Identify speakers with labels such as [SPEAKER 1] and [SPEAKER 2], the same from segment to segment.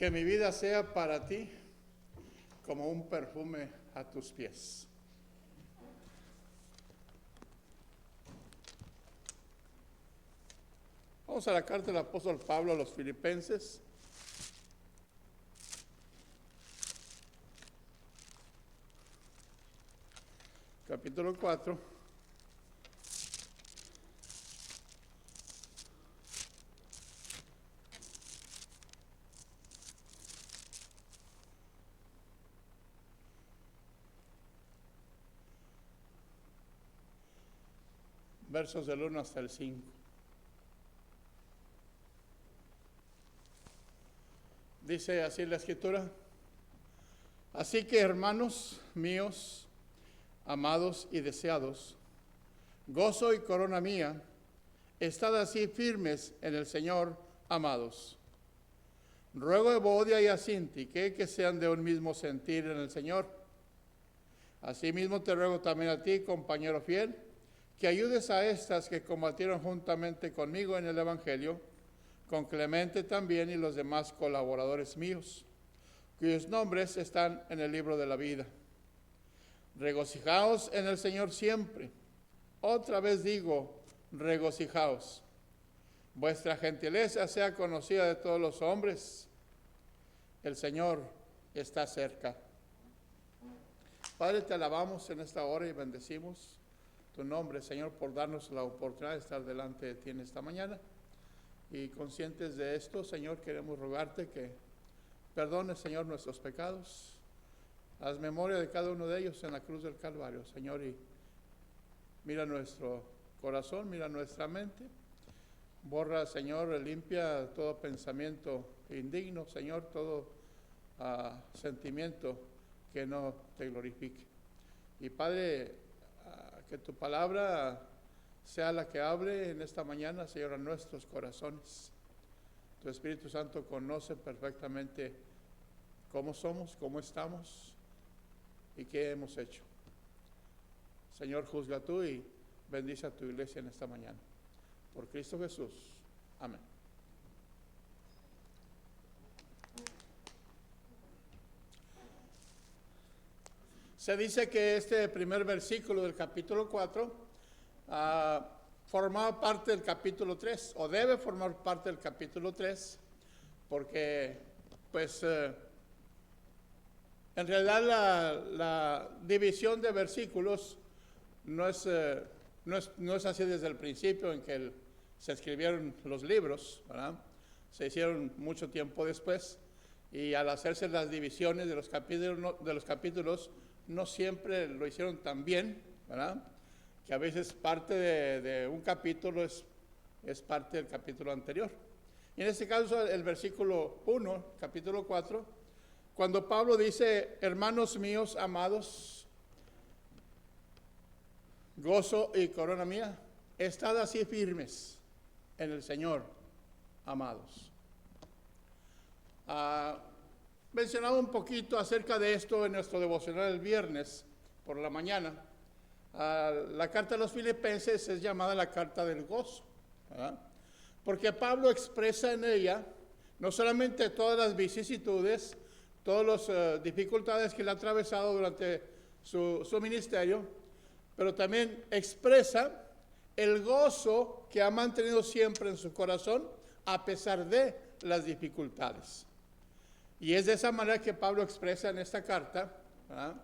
[SPEAKER 1] Que mi vida sea para ti como un perfume a tus pies. Vamos a la carta del apóstol Pablo a los Filipenses. Capítulo 4. Versos del 1 hasta el 5. Dice así la Escritura: así que, hermanos míos, amados y deseados, gozo y corona mía, estad así firmes en el Señor, amados. Ruego a Evodia y a Síntique que sean de un mismo sentir en el Señor. Asimismo te ruego también a ti, compañero fiel, que ayudes a estas que combatieron juntamente conmigo en el Evangelio, con Clemente también y los demás colaboradores míos, cuyos nombres están en el libro de la vida. Regocijaos en el Señor siempre. Otra vez digo, regocijaos. Vuestra gentileza sea conocida de todos los hombres. El Señor está cerca. Padre, te alabamos en esta hora y bendecimos tu nombre, Señor, por darnos la oportunidad de estar delante de ti en esta mañana. Y conscientes de esto, Señor, queremos rogarte que perdones, Señor, nuestros pecados. Haz memoria de cada uno de ellos en la cruz del Calvario, Señor, y mira nuestro corazón, mira nuestra mente. Borra, Señor, limpia todo pensamiento indigno, Señor, todo sentimiento que no te glorifique. Y Padre, que tu palabra sea la que hable en esta mañana, Señor, a nuestros corazones. Tu Espíritu Santo conoce perfectamente cómo somos, cómo estamos y qué hemos hecho. Señor, juzga tú y bendice a tu iglesia en esta mañana. Por Cristo Jesús. Amén. Se dice que este primer versículo del capítulo 4 formaba parte del capítulo 3, o debe formar parte del capítulo 3, porque pues en realidad la división de versículos no es así desde el principio en que se escribieron los libros, ¿verdad? Se hicieron mucho tiempo después, y al hacerse las divisiones de los capítulos no siempre lo hicieron tan bien, ¿verdad? Que a veces parte de un capítulo es parte del capítulo anterior. Y en este caso, el versículo 1, capítulo 4, cuando Pablo dice, hermanos míos amados, gozo y corona mía, estad así firmes en el Señor, amados. Mencionaba un poquito acerca de esto en nuestro devocional el viernes por la mañana. La carta de los Filipenses es llamada la carta del gozo, ¿verdad? Porque Pablo expresa en ella no solamente todas las vicisitudes, todas las dificultades que él ha atravesado durante su ministerio, pero también expresa el gozo que ha mantenido siempre en su corazón a pesar de las dificultades. Y es de esa manera que Pablo expresa en esta carta, ¿verdad?,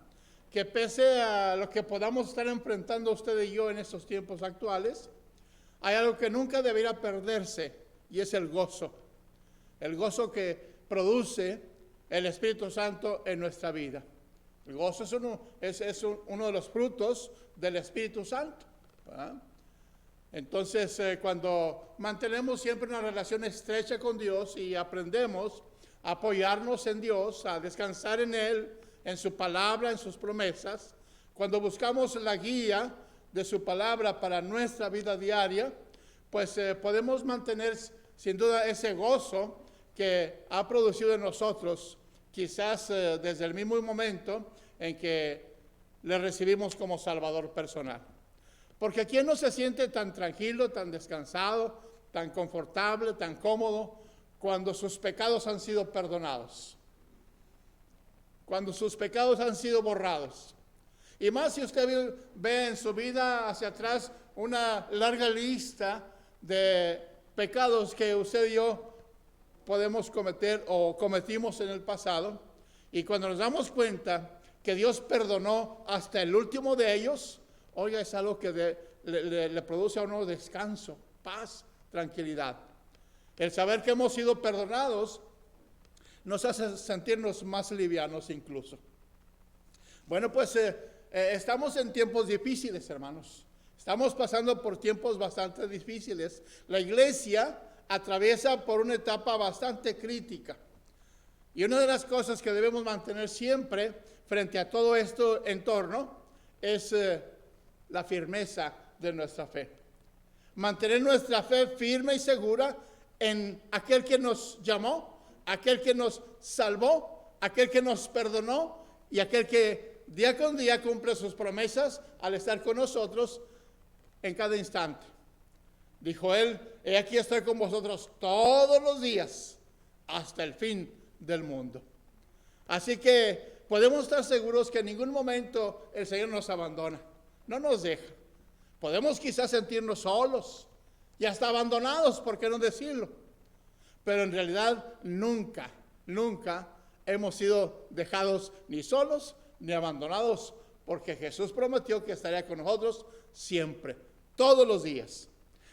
[SPEAKER 1] que pese a lo que podamos estar enfrentando usted y yo en estos tiempos actuales, hay algo que nunca debería perderse, y es el gozo que produce el Espíritu Santo en nuestra vida. El gozo es uno de los frutos del Espíritu Santo, ¿verdad? Entonces, cuando mantenemos siempre una relación estrecha con Dios y aprendemos a apoyarnos en Dios, a descansar en Él, en su palabra, en sus promesas, cuando buscamos la guía de su palabra para nuestra vida diaria, pues podemos mantener sin duda ese gozo que ha producido en nosotros, quizás desde el mismo momento en que le recibimos como Salvador personal. Porque ¿quién no se siente tan tranquilo, tan descansado, tan confortable, tan cómodo cuando sus pecados han sido perdonados, cuando sus pecados han sido borrados. Y más si usted ve en su vida hacia atrás una larga lista de pecados que usted y yo podemos cometer o cometimos en el pasado. Y cuando nos damos cuenta que Dios perdonó hasta el último de ellos, oiga, es algo que le produce a uno descanso, paz, tranquilidad. El saber que hemos sido perdonados nos hace sentirnos más livianos incluso. Bueno, pues estamos en tiempos difíciles, hermanos. Estamos pasando por tiempos bastante difíciles. La iglesia atraviesa por una etapa bastante crítica. Y una de las cosas que debemos mantener siempre frente a todo esto entorno es la firmeza de nuestra fe. Mantener nuestra fe firme y segura en aquel que nos llamó, aquel que nos salvó, aquel que nos perdonó y aquel que día con día cumple sus promesas al estar con nosotros en cada instante. Dijo él, he aquí estoy con vosotros todos los días hasta el fin del mundo. Así que podemos estar seguros que en ningún momento el Señor nos abandona, no nos deja. Podemos quizás sentirnos solos y hasta abandonados, ¿por qué no decirlo? Pero en realidad nunca hemos sido dejados ni solos ni abandonados, porque Jesús prometió que estaría con nosotros siempre, todos los días.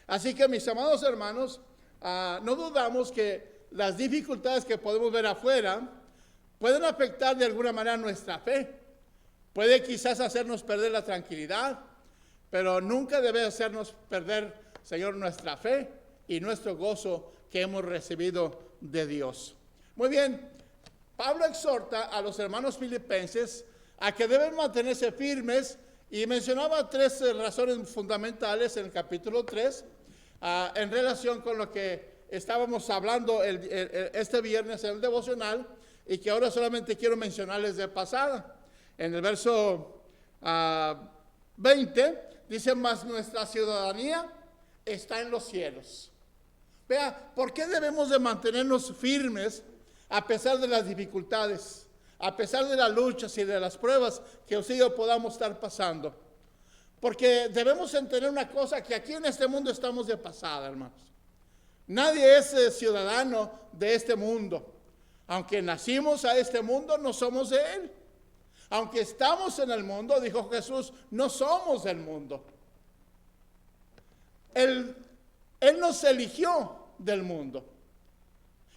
[SPEAKER 1] Así que, mis amados hermanos, no dudamos que las dificultades que podemos ver afuera pueden afectar de alguna manera nuestra fe. Puede quizás hacernos perder la tranquilidad, pero nunca debe hacernos perder, Señor, nuestra fe y nuestro gozo que hemos recibido de Dios. Muy bien, Pablo exhorta a los hermanos filipenses a que deben mantenerse firmes y mencionaba tres razones fundamentales en el capítulo 3 en relación con lo que estábamos hablando este viernes en el devocional y que ahora solamente quiero mencionarles de pasada. En el verso 20 dice, mas nuestra ciudadanía está en los cielos. Vea, ¿por qué debemos de mantenernos firmes a pesar de las dificultades, a pesar de las luchas y de las pruebas que usted y yo podamos estar pasando? Porque debemos entender una cosa, que aquí en este mundo estamos de pasada, hermanos. Nadie es ciudadano de este mundo. Aunque nacimos a este mundo, no somos de él. Aunque estamos en el mundo, dijo Jesús, no somos del mundo. Él nos eligió del mundo.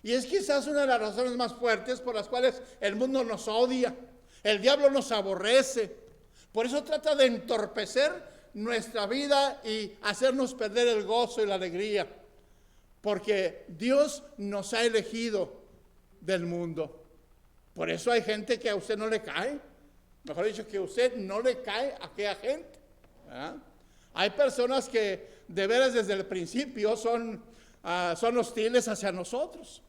[SPEAKER 1] Y es quizás una de las razones más fuertes por las cuales el mundo nos odia. El diablo nos aborrece. Por eso trata de entorpecer nuestra vida y hacernos perder el gozo y la alegría. Porque Dios nos ha elegido del mundo. Por eso hay gente que a usted no le cae. Mejor dicho, que a usted no le cae a aquella gente. ¿Ah? Hay personas que de veras desde el principio son hostiles hacia nosotros.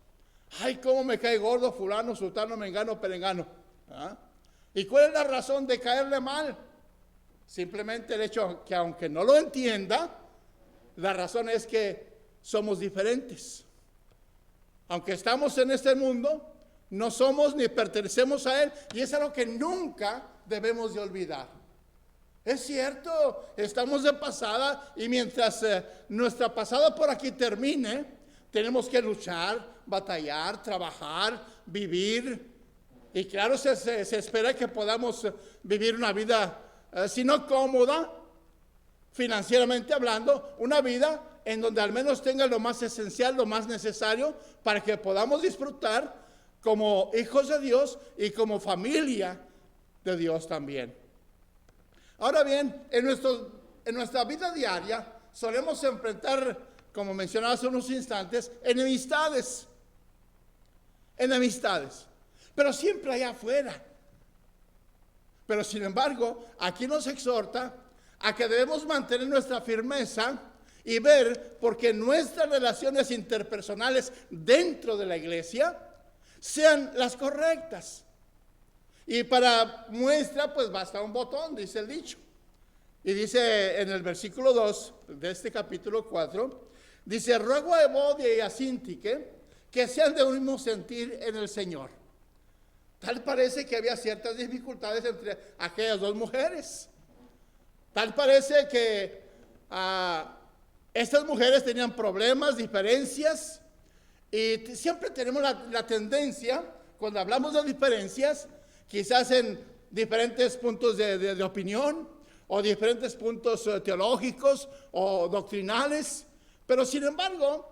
[SPEAKER 1] Ay, cómo me cae gordo fulano, sultano, mengano, perengano. ¿Ah? ¿Y cuál es la razón de caerle mal? Simplemente el hecho que aunque no lo entienda, la razón es que somos diferentes. Aunque estamos en este mundo, no somos ni pertenecemos a él, y es algo que nunca debemos de olvidar. Es cierto, estamos de pasada, y mientras nuestra pasada por aquí termine, tenemos que luchar, batallar, trabajar, vivir. Y claro, se espera que podamos vivir una vida, si no cómoda, financieramente hablando, una vida en donde al menos tenga lo más esencial, lo más necesario, para que podamos disfrutar como hijos de Dios y como familia de Dios también. Ahora bien, en nuestra vida diaria solemos enfrentar, como mencionaba hace unos instantes, enemistades. Pero siempre allá afuera. Pero sin embargo, aquí nos exhorta a que debemos mantener nuestra firmeza y ver porque nuestras relaciones interpersonales dentro de la iglesia sean las correctas. Y para muestra, pues basta un botón, dice el dicho. Y dice en el versículo 2 de este capítulo 4, dice, ruego a Evodia y a Síntique que sean de un mismo sentir en el Señor. Tal parece que había ciertas dificultades entre aquellas dos mujeres. Tal parece que estas mujeres tenían problemas, diferencias, y siempre tenemos la tendencia, cuando hablamos de diferencias, quizás en diferentes puntos de opinión, o diferentes puntos teológicos o doctrinales, pero sin embargo,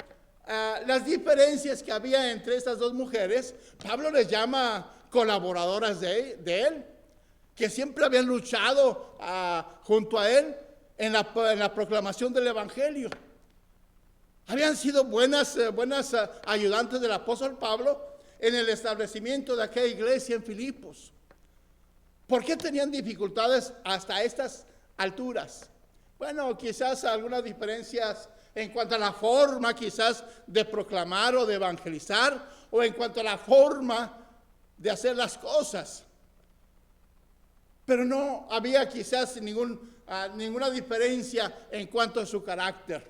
[SPEAKER 1] las diferencias que había entre estas dos mujeres, Pablo les llama colaboradoras de él, que siempre habían luchado junto a él en la proclamación del Evangelio. Habían sido buenas ayudantes del apóstol Pablo en el establecimiento de aquella iglesia en Filipos. ¿Por qué tenían dificultades hasta estas alturas? Bueno, quizás algunas diferencias en cuanto a la forma quizás de proclamar o de evangelizar, o en cuanto a la forma de hacer las cosas. Pero no había quizás ninguna diferencia en cuanto a su carácter.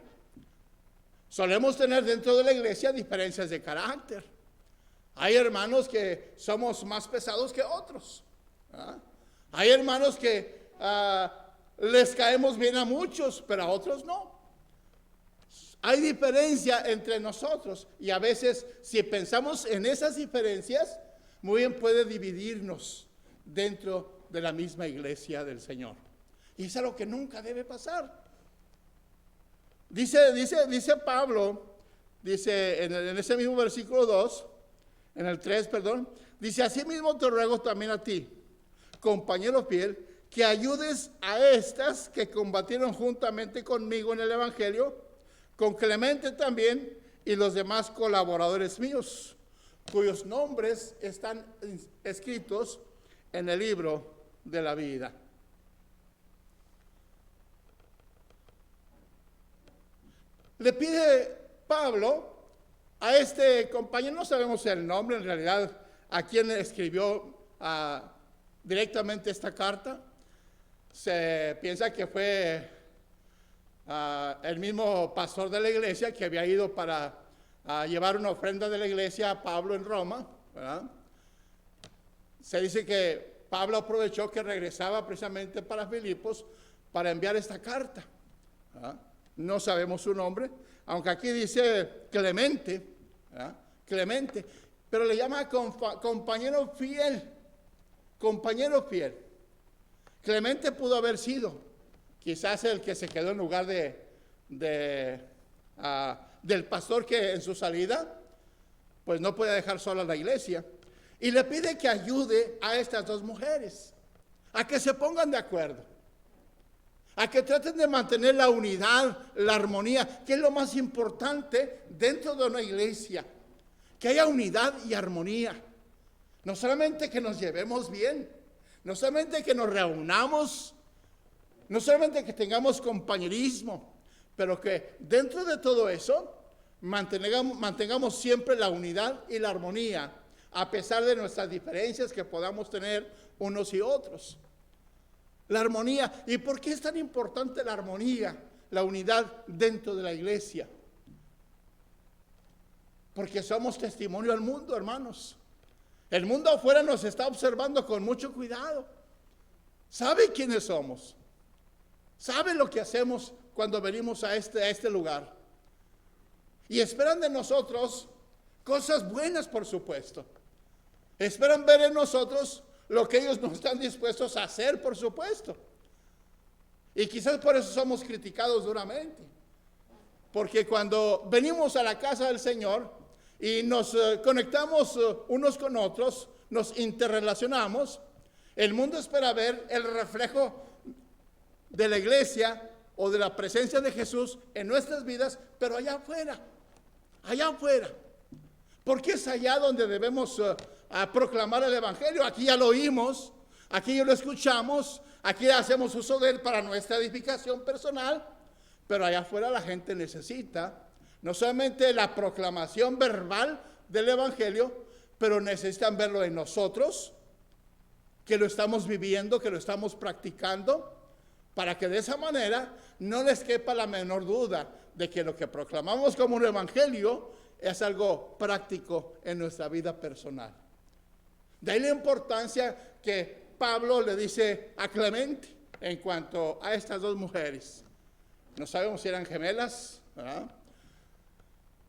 [SPEAKER 1] Solemos tener dentro de la iglesia diferencias de carácter. Hay hermanos que somos más pesados que otros. Hay hermanos que les caemos bien a muchos, pero a otros no. Hay diferencia entre nosotros, y a veces, si pensamos en esas diferencias, muy bien puede dividirnos dentro de la misma iglesia del Señor. Y es algo que nunca debe pasar. Dice Pablo, dice en ese mismo versículo 2, en el 3, perdón, dice: asimismo te ruego también a ti, compañero fiel, que ayudes a estas que combatieron juntamente conmigo en el Evangelio, con Clemente también y los demás colaboradores míos, cuyos nombres están escritos en el libro de la vida. Le pide Pablo a este compañero, no sabemos el nombre en realidad, a quien escribió directamente esta carta. Se piensa que fue el mismo pastor de la iglesia que había ido para llevar una ofrenda de la iglesia a Pablo en Roma, ¿verdad? Se dice que Pablo aprovechó que regresaba precisamente para Filipos para enviar esta carta, ¿verdad? No sabemos su nombre, aunque aquí dice Clemente, ¿verdad? Clemente, pero le llama compañero fiel, compañero fiel. Clemente pudo haber sido quizás el que se quedó en lugar del pastor que en su salida pues no puede dejar sola la iglesia, y le pide que ayude a estas dos mujeres a que se pongan de acuerdo, a que traten de mantener la unidad, la armonía, que es lo más importante dentro de una iglesia, que haya unidad y armonía. No solamente que nos llevemos bien, no solamente que nos reunamos, no solamente que tengamos compañerismo, pero que dentro de todo eso mantengamos siempre la unidad y la armonía, a pesar de nuestras diferencias que podamos tener unos y otros. La armonía. ¿Y por qué es tan importante la armonía, la unidad dentro de la iglesia? Porque somos testimonio al mundo, hermanos. El mundo afuera nos está observando con mucho cuidado. Sabe quiénes somos. Sabe lo que hacemos cuando venimos a este lugar. Y esperan de nosotros cosas buenas, por supuesto. Esperan ver en nosotros lo que ellos no están dispuestos a hacer, por supuesto. Y quizás por eso somos criticados duramente. Porque cuando venimos a la casa del Señor y nos conectamos unos con otros, nos interrelacionamos, el mundo espera ver el reflejo de la iglesia o de la presencia de Jesús en nuestras vidas, pero allá afuera, porque es allá donde debemos proclamar el Evangelio. Aquí ya lo oímos, aquí ya lo escuchamos, aquí hacemos uso de él para nuestra edificación personal, pero allá afuera la gente necesita no solamente la proclamación verbal del Evangelio, pero necesitan verlo en nosotros, que lo estamos viviendo, que lo estamos practicando, para que de esa manera no les quepa la menor duda de que lo que proclamamos como un evangelio es algo práctico en nuestra vida personal. De ahí la importancia que Pablo le dice a Clemente en cuanto a estas dos mujeres. No sabemos si eran gemelas, ¿verdad?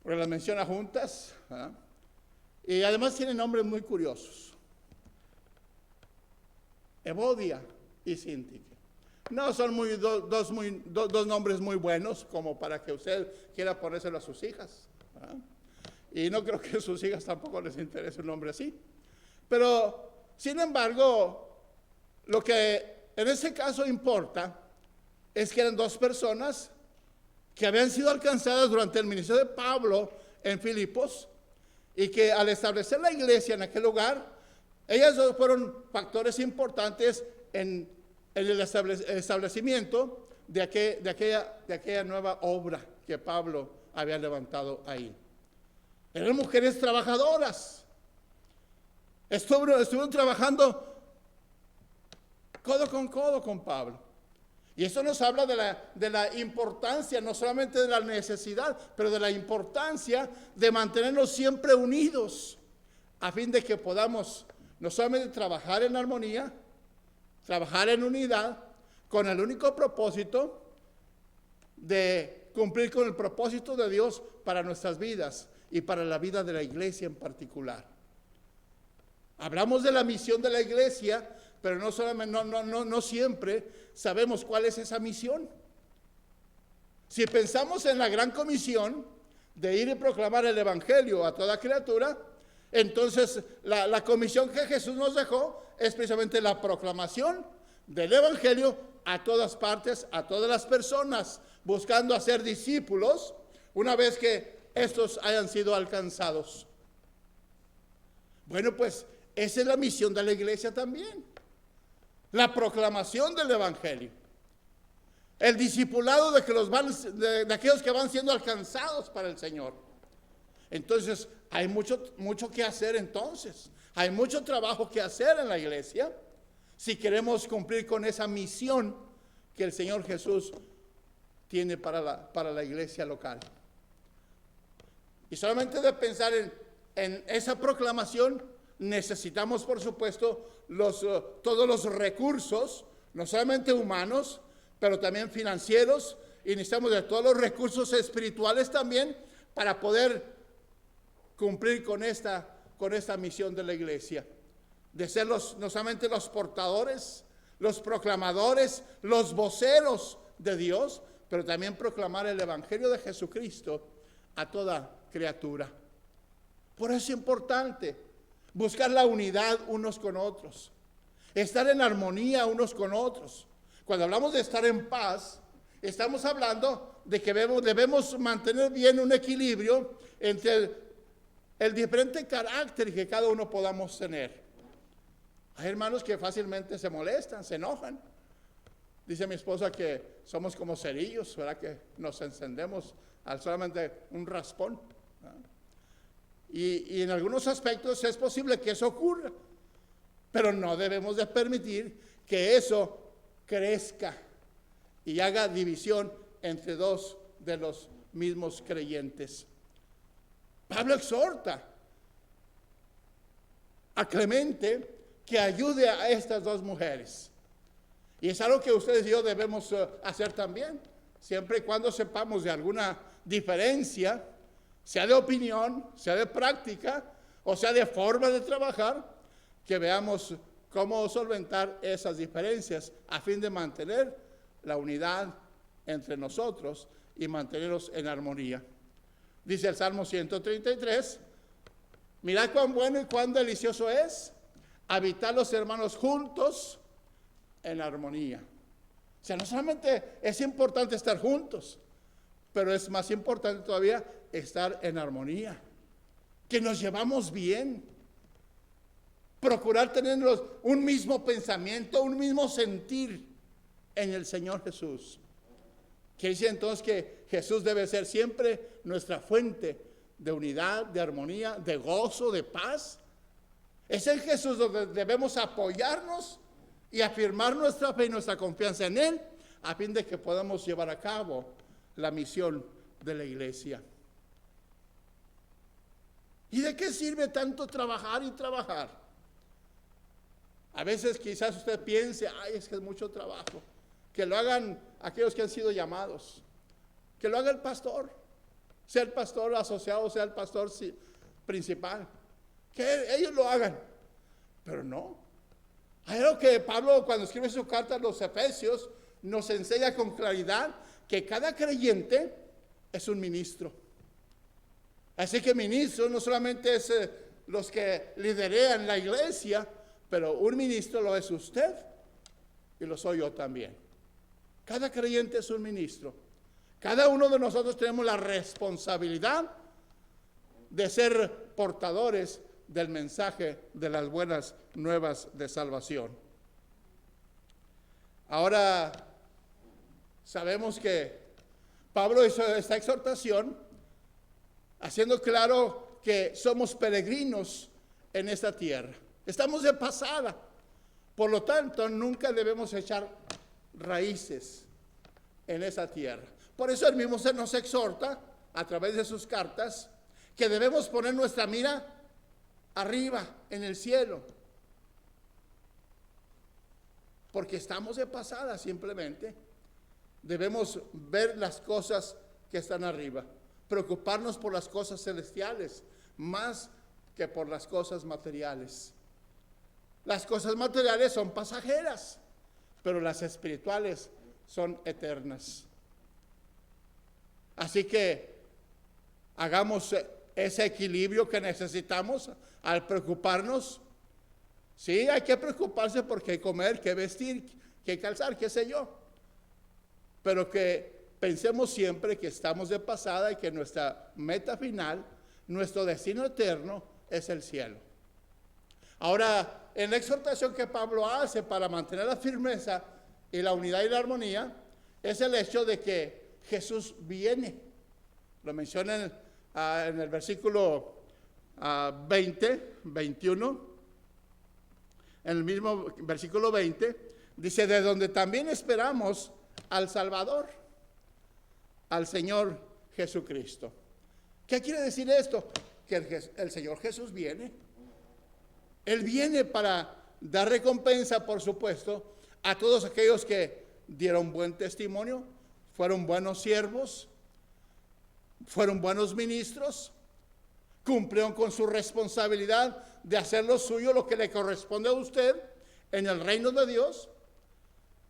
[SPEAKER 1] Porque las menciona juntas, ¿verdad? Y además tienen nombres muy curiosos. Evodia y Síntique. No son dos nombres muy buenos como para que usted quiera ponérselo a sus hijas, ¿verdad? Y no creo que a sus hijas tampoco les interese un nombre así. Pero, sin embargo, lo que en ese caso importa es que eran dos personas que habían sido alcanzadas durante el ministerio de Pablo en Filipos y que al establecer la iglesia en aquel lugar, ellas dos fueron factores importantes en el establecimiento de aquella nueva obra que Pablo había levantado ahí. Eran mujeres trabajadoras. Estuvieron trabajando codo con Pablo. Y eso nos habla de la importancia, no solamente de la necesidad, pero de la importancia de mantenernos siempre unidos, a fin de que podamos no solamente trabajar en armonía, trabajar en unidad, con el único propósito de cumplir con el propósito de Dios para nuestras vidas y para la vida de la iglesia en particular. Hablamos de la misión de la iglesia, pero no solamente, no siempre sabemos cuál es esa misión. Si pensamos en la gran comisión de ir y proclamar el evangelio a toda criatura, entonces la comisión que Jesús nos dejó es precisamente la proclamación del evangelio a todas partes, a todas las personas, buscando hacer discípulos una vez que estos hayan sido alcanzados. Bueno, pues esa es la misión de la iglesia también. La proclamación del evangelio. El discipulado de aquellos que van siendo alcanzados para el Señor. Entonces, hay mucho que hacer entonces. Hay mucho trabajo que hacer en la iglesia si queremos cumplir con esa misión que el Señor Jesús tiene para la iglesia local. Y solamente de pensar en esa proclamación, necesitamos, por supuesto, todos los recursos, no solamente humanos, pero también financieros, y necesitamos de todos los recursos espirituales también para poder cumplir con esta misión de la iglesia, de ser no solamente los portadores, los proclamadores, los voceros de Dios, pero también proclamar el evangelio de Jesucristo a toda criatura. Por eso es importante buscar la unidad unos con otros, estar en armonía unos con otros. Cuando hablamos de estar en paz, estamos hablando de que debemos mantener bien un equilibrio entre el diferente carácter que cada uno podamos tener. Hay hermanos que fácilmente se molestan, se enojan. Dice mi esposa que somos como cerillos, ¿verdad? Que nos encendemos al solamente un raspón, ¿verdad? Y en algunos aspectos es posible que eso ocurra, pero no debemos de permitir que eso crezca y haga división entre dos de los mismos creyentes. Pablo exhorta a Clemente que ayude a estas dos mujeres. Y es algo que ustedes y yo debemos hacer también, siempre y cuando sepamos de alguna diferencia, sea de opinión, sea de práctica, o sea de forma de trabajar, que veamos cómo solventar esas diferencias a fin de mantener la unidad entre nosotros y mantenerlos en armonía. Dice el Salmo 133, mirad cuán bueno y cuán delicioso es habitar los hermanos juntos en armonía. O sea, no solamente es importante estar juntos, pero es más importante todavía estar en armonía, que nos llevamos bien, procurar tener un mismo pensamiento, un mismo sentir en el Señor Jesús. Quiere decir entonces que Jesús debe ser siempre nuestra fuente de unidad, de armonía, de gozo, de paz. Es en Jesús donde debemos apoyarnos y afirmar nuestra fe y nuestra confianza en Él, a fin de que podamos llevar a cabo la misión de la iglesia. ¿Y de qué sirve tanto trabajar y trabajar? A veces quizás usted piense, ay, es que es mucho trabajo. Que lo hagan aquellos que han sido llamados. Que lo haga el pastor. Sea el pastor asociado, sea el pastor principal. Que ellos lo hagan. Pero no. Hay algo que Pablo, cuando escribe su carta a los Efesios, nos enseña con claridad que cada creyente es un ministro. Así que ministro no solamente es los que liderean la iglesia, pero un ministro lo es usted y lo soy yo también. Cada creyente es un ministro. Cada uno de nosotros tenemos la responsabilidad de ser portadores del mensaje de las buenas nuevas de salvación. Ahora, sabemos que Pablo hizo esta exhortación haciendo claro que somos peregrinos en esta tierra. Estamos de pasada. Por lo tanto, nunca debemos echar raíces en esa tierra. Por eso él mismo se nos exhorta a través de sus cartas que debemos poner nuestra mira arriba, en el cielo. Porque estamos de pasada simplemente. Debemos ver las cosas que están arriba. Preocuparnos por las cosas celestiales más que por las cosas materiales. Las cosas materiales son pasajeras, pero las espirituales son eternas. Así que hagamos ese equilibrio que necesitamos al preocuparnos. Sí, hay que preocuparse porque hay que comer, que vestir, que calzar, qué sé yo. Pero que pensemos siempre que estamos de pasada y que nuestra meta final, nuestro destino eterno es el cielo. Ahora, en la exhortación que Pablo hace para mantener la firmeza y la unidad y la armonía, es el hecho de que Jesús viene. Lo menciona en el versículo 21. En el mismo versículo 20, dice, de donde también esperamos al Salvador, al Señor Jesucristo. ¿Qué quiere decir esto? Que el Señor Jesús viene. Él viene para dar recompensa, por supuesto, a todos aquellos que dieron buen testimonio, fueron buenos siervos, fueron buenos ministros, cumplieron con su responsabilidad de hacer lo suyo, lo que le corresponde a usted en el reino de Dios,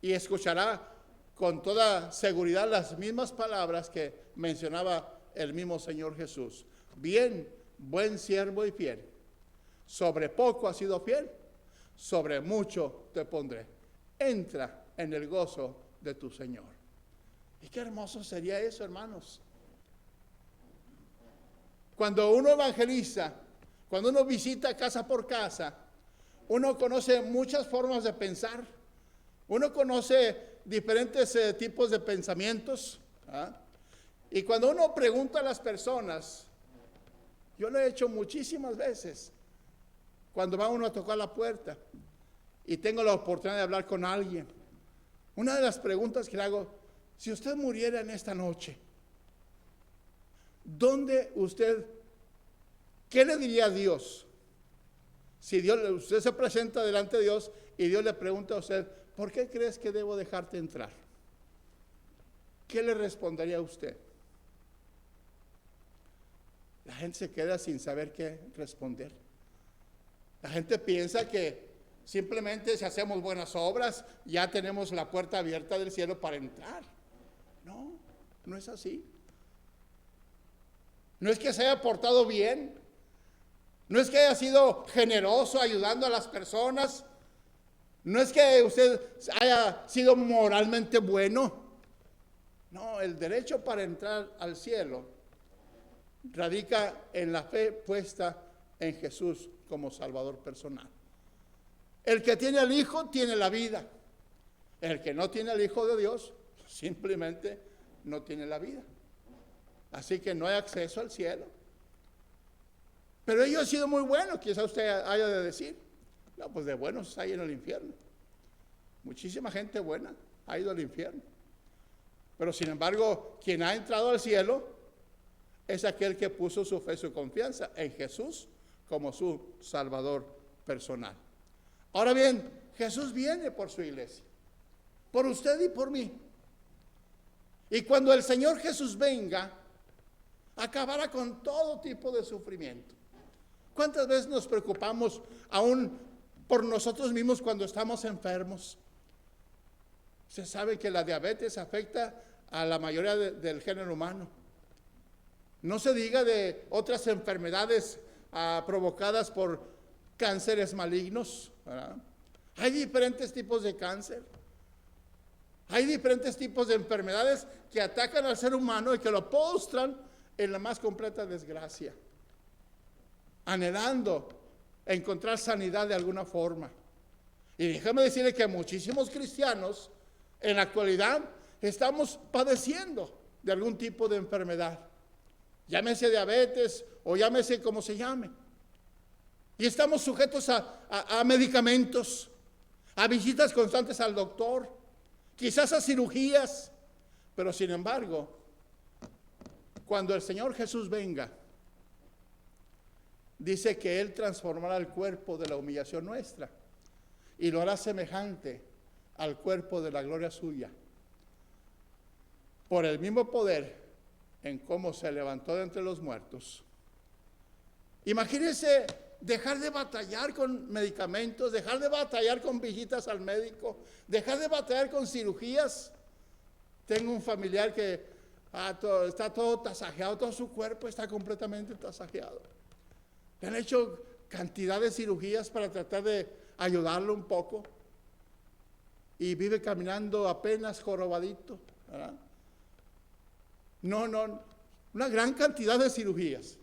[SPEAKER 1] y escuchará con toda seguridad las mismas palabras que mencionaba el mismo Señor Jesús. Bien, buen siervo y fiel. Sobre poco has sido fiel, sobre mucho te pondré. Entra en el gozo de tu Señor. Y qué hermoso sería eso, hermanos. Cuando uno evangeliza, cuando uno visita casa por casa, uno conoce muchas formas de pensar, uno conoce diferentes tipos de pensamientos, ¿ah? Y cuando uno pregunta a las personas, yo lo he hecho muchísimas veces, cuando va uno a tocar la puerta y tengo la oportunidad de hablar con alguien, una de las preguntas que le hago, si usted muriera en esta noche, ¿qué le diría a Dios? Si usted se presenta delante de Dios y Dios le pregunta a usted, ¿por qué crees que debo dejarte entrar? ¿Qué le respondería a usted? La gente se queda sin saber qué responder. La gente piensa que simplemente si hacemos buenas obras, ya tenemos la puerta abierta del cielo para entrar. No, no es así. No es que se haya portado bien, no es que haya sido generoso ayudando a las personas, no es que usted haya sido moralmente bueno. No, el derecho para entrar al cielo radica en la fe puesta en Jesús como Salvador personal. El que tiene al Hijo tiene la vida. El que no tiene al Hijo de Dios simplemente no tiene la vida. Así que no hay acceso al cielo. Pero ello ha sido muy bueno, quizá usted haya de decir. No, pues de buenos hay en el infierno. Muchísima gente buena ha ido al infierno. Pero sin embargo, quien ha entrado al cielo es aquel que puso su fe, su confianza en Jesús como su Salvador personal. Ahora bien, Jesús viene por su iglesia, por usted y por mí. Y cuando el Señor Jesús venga, acabará con todo tipo de sufrimiento. ¿Cuántas veces nos preocupamos aún por nosotros mismos cuando estamos enfermos? Se sabe que la diabetes afecta a la mayoría del género humano. No se diga de otras enfermedades provocadas por cánceres malignos, ¿verdad? Hay diferentes tipos de cáncer. Hay diferentes tipos de enfermedades que atacan al ser humano y que lo postran en la más completa desgracia, anhelando encontrar sanidad de alguna forma. Y déjame decirle que muchísimos cristianos en la actualidad estamos padeciendo de algún tipo de enfermedad, llámese diabetes o llámese como se llame. Y estamos sujetos a medicamentos, a visitas constantes al doctor, quizás a cirugías, pero sin embargo, cuando el Señor Jesús venga, dice que Él transformará el cuerpo de la humillación nuestra y lo hará semejante al cuerpo de la gloria suya, por el mismo poder en cómo se levantó de entre los muertos. Imagínense dejar de batallar con medicamentos, dejar de batallar con visitas al médico, dejar de batallar con cirugías. Tengo un familiar que está todo tasajeado, todo su cuerpo está completamente tasajeado. Le han hecho cantidad de cirugías para tratar de ayudarlo un poco y vive caminando apenas jorobadito, ¿verdad? No, una gran cantidad de cirugías.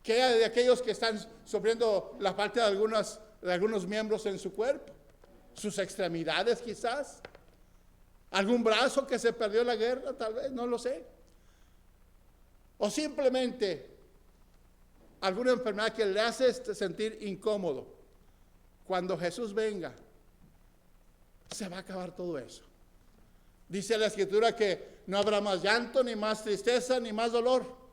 [SPEAKER 1] Que hay de aquellos que están sufriendo la falta de algunos miembros en su cuerpo, sus extremidades quizás, algún brazo que se perdió en la guerra, tal vez, no lo sé. O simplemente alguna enfermedad que le hace sentir incómodo. Cuando Jesús venga, se va a acabar todo eso. Dice la Escritura que no habrá más llanto, ni más tristeza, ni más dolor.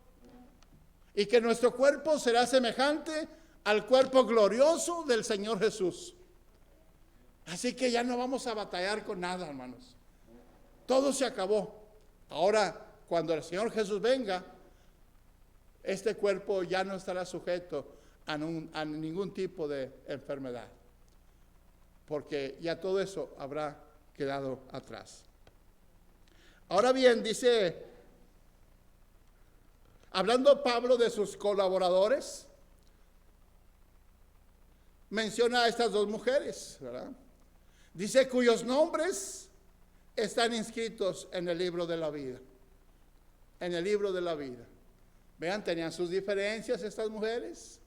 [SPEAKER 1] Y que nuestro cuerpo será semejante al cuerpo glorioso del Señor Jesús. Así que ya no vamos a batallar con nada, hermanos. Todo se acabó. Ahora, cuando el Señor Jesús venga, este cuerpo ya no estará sujeto a ningún tipo de enfermedad, porque ya todo eso habrá quedado atrás. Ahora bien, dice, hablando Pablo de sus colaboradores, menciona a estas dos mujeres, ¿verdad? Dice, cuyos nombres están inscritos en el libro de la vida. En el libro de la vida. Vean, tenían sus diferencias estas mujeres,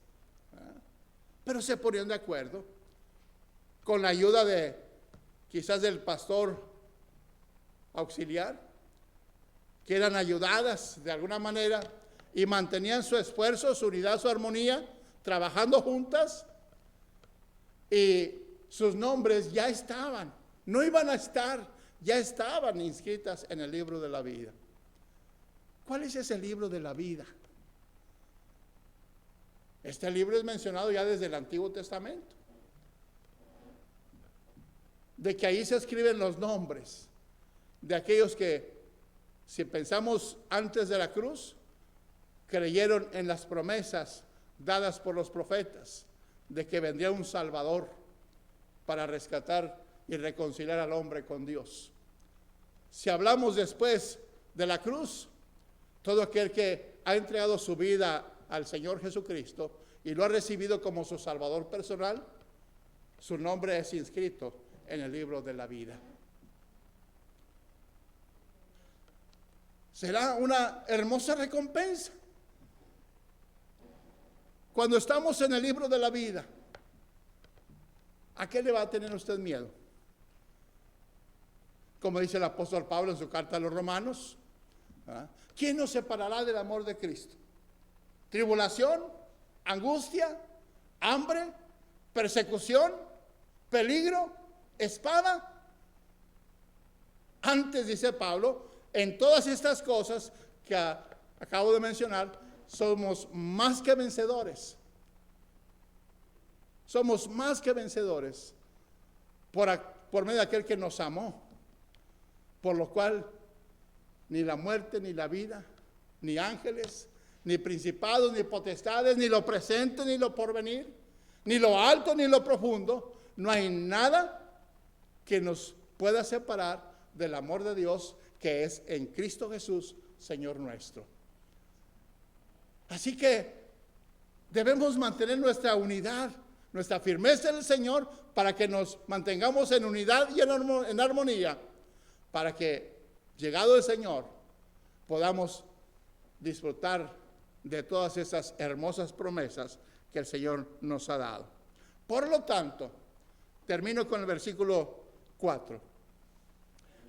[SPEAKER 1] ¿verdad? Pero se ponían de acuerdo con la ayuda de quizás del pastor auxiliar, que eran ayudadas de alguna manera y mantenían su esfuerzo, su unidad, su armonía, trabajando juntas, y sus nombres ya estaban, no iban a estar, ya estaban inscritas en el libro de la vida. ¿Cuál es ese libro de la vida? Este libro es mencionado ya desde el Antiguo Testamento, de que ahí se escriben los nombres de aquellos que, si pensamos antes de la cruz, creyeron en las promesas dadas por los profetas de que vendría un Salvador para rescatar y reconciliar al hombre con Dios. Si hablamos después de la cruz, todo aquel que ha entregado su vida al Señor Jesucristo y lo ha recibido como su Salvador personal, su nombre es inscrito en el libro de la vida. Será una hermosa recompensa. Cuando estamos en el libro de la vida, ¿a qué le va a tener usted miedo? Como dice el apóstol Pablo en su carta a los Romanos, ¿verdad? ¿Quién nos separará del amor de Cristo? ¿Tribulación? ¿Angustia? ¿Hambre? ¿Persecución? ¿Peligro? ¿Espada? Antes, dice Pablo, en todas estas cosas acabo de mencionar, somos más que vencedores. Somos más que vencedores por medio de aquel que nos amó, por lo cual ni la muerte, ni la vida, ni ángeles, ni principados, ni potestades, ni lo presente, ni lo porvenir, ni lo alto, ni lo profundo, no hay nada que nos pueda separar del amor de Dios que es en Cristo Jesús, Señor nuestro. Así que debemos mantener nuestra unidad, nuestra firmeza en el Señor, para que nos mantengamos en unidad y en armonía, para que, llegado el Señor, podamos disfrutar de todas esas hermosas promesas que el Señor nos ha dado. Por lo tanto, termino con el versículo 4.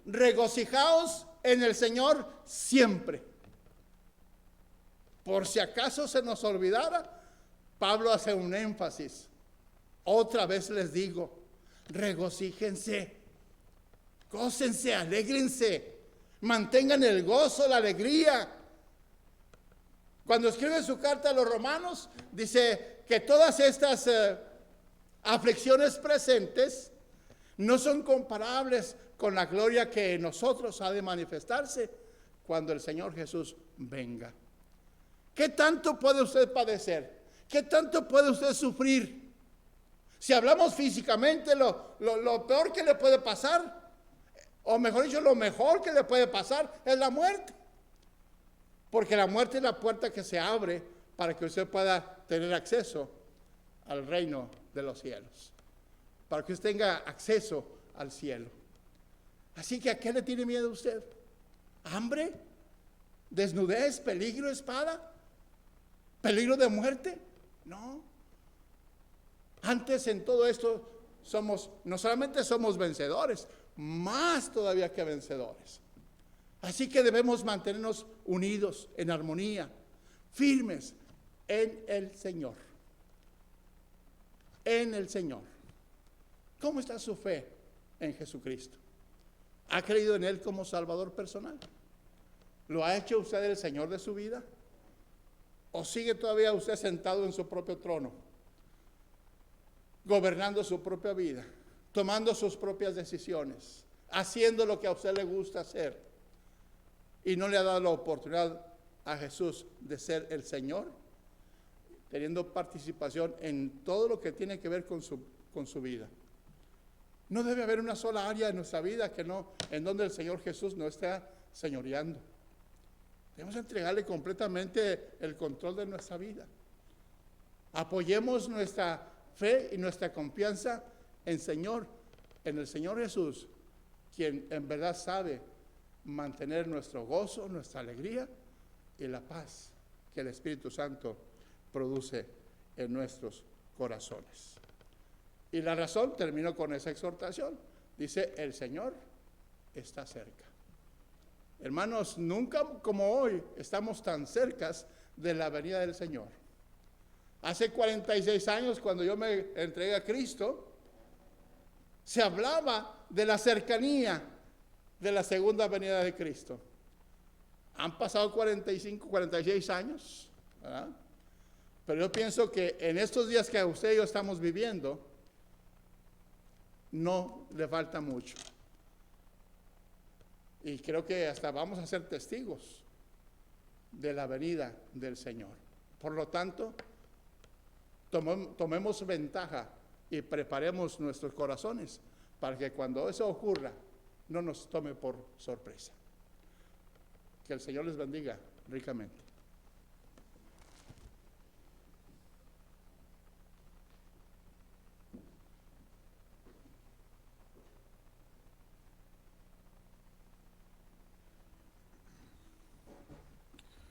[SPEAKER 1] Regocijaos en el Señor siempre. Por si acaso se nos olvidara, Pablo hace un énfasis. Otra vez les digo, regocíjense, gócense, alégrense, mantengan el gozo, la alegría. Cuando escribe su carta a los romanos, dice que todas estas aflicciones presentes no son comparables con la gloria que en nosotros ha de manifestarse cuando el Señor Jesús venga. ¿Qué tanto puede usted padecer? ¿Qué tanto puede usted sufrir? Si hablamos físicamente, lo peor que le puede pasar, o mejor dicho, lo mejor que le puede pasar es la muerte. Porque la muerte es la puerta que se abre para que usted pueda tener acceso al reino de los cielos. Para que usted tenga acceso al cielo. Así que ¿a qué le tiene miedo usted? ¿Hambre? ¿Desnudez? ¿Peligro? ¿Espada? ¿Peligro de muerte? No. Antes en todo esto no solamente somos vencedores, más todavía que vencedores. Así que debemos mantenernos unidos, en armonía, firmes en el Señor. En el Señor. ¿Cómo está su fe en Jesucristo? ¿Ha creído en Él como Salvador personal? ¿Lo ha hecho usted el Señor de su vida? ¿O sigue todavía usted sentado en su propio trono, gobernando su propia vida, tomando sus propias decisiones, haciendo lo que a usted le gusta hacer, y no le ha dado la oportunidad a Jesús de ser el Señor, teniendo participación en todo lo que tiene que ver con su vida? No debe haber una sola área de nuestra vida en donde el Señor Jesús no está señoreando. Debemos entregarle completamente el control de nuestra vida. Apoyemos nuestra fe y nuestra confianza en el Señor Jesús, quien en verdad sabe mantener nuestro gozo, nuestra alegría y la paz que el Espíritu Santo produce en nuestros corazones. Y la razón, termino con esa exhortación, dice: el Señor está cerca. Hermanos, nunca como hoy estamos tan cercas de la venida del Señor. Hace 46 años, cuando yo me entregué a Cristo, se hablaba de la cercanía de la segunda venida de Cristo. Han pasado 45, 46 años, ¿verdad? Pero yo pienso que en estos días que usted y yo estamos viviendo, no le falta mucho. Y creo que hasta vamos a ser testigos de la venida del Señor. Por lo tanto, tomemos ventaja y preparemos nuestros corazones para que cuando eso ocurra, no nos tome por sorpresa. Que el Señor les bendiga ricamente.